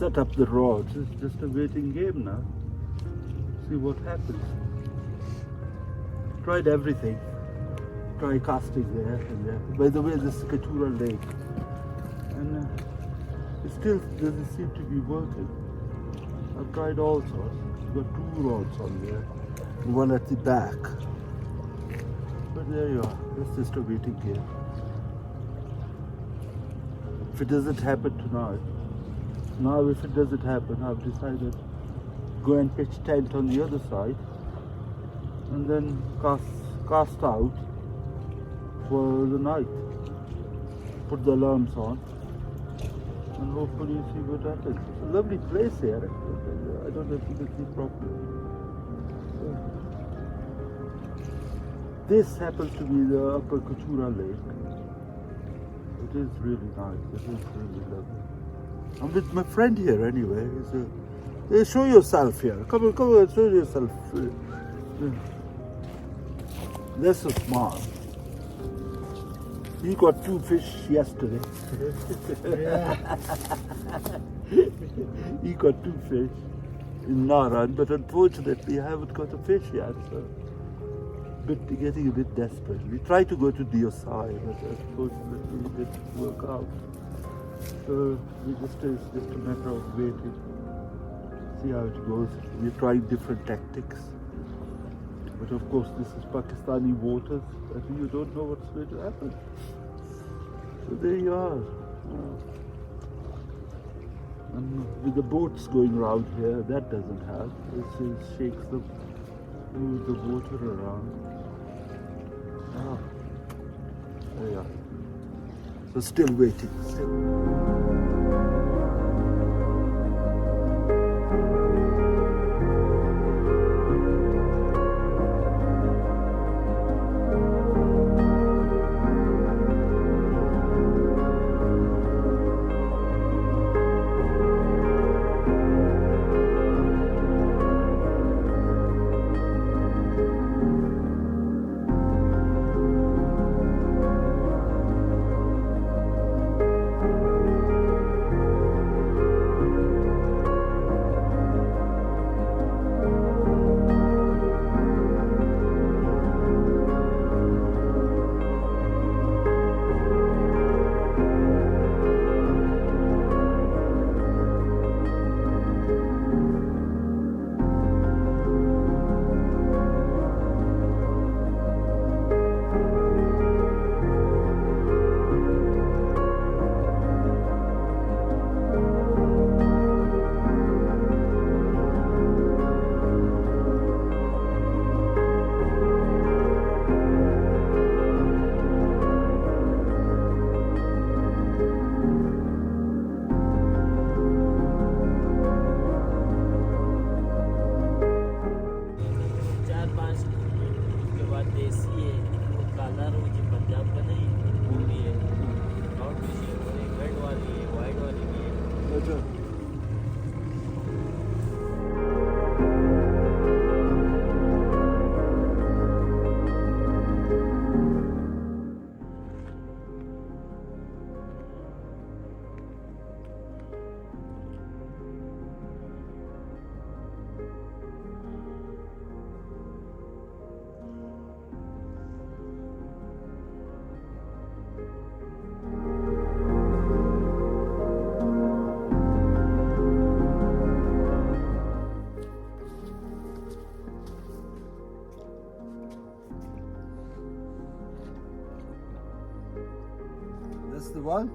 set up the rods. It's just a waiting game now. See what happens. Tried everything. Try casting there and there. By the way, this is Kachura Lake. And it still doesn't seem to be working. I've tried all sorts. Got 2 rods on there. And one at the back. But there you are. It's just a waiting game. If it doesn't happen tonight, now if it doesn't happen, I've decided go and pitch tent on the other side and then cast out for the night. Put the alarms on and hopefully see what happens. It's a lovely place here. I don't know if you can see properly. This happens to be the upper Kachura Lake. It is really nice. It is really lovely. I'm with my friend here anyway. Show yourself here. Come on, show yourself. They're so smart. He got 2 fish yesterday. Yeah. He got 2 fish in Naran, but unfortunately I haven't got a fish yet. So getting a bit desperate. We tried to go to DSI, but unfortunately it didn't work out. So it's just a matter of waiting. See how it goes. We're trying different tactics. But of course this is Pakistani waters and you don't know what's going to happen. So there you are. And with the boats going around here, that doesn't help. It shakes the water around. There you are. So still waiting. That's the one?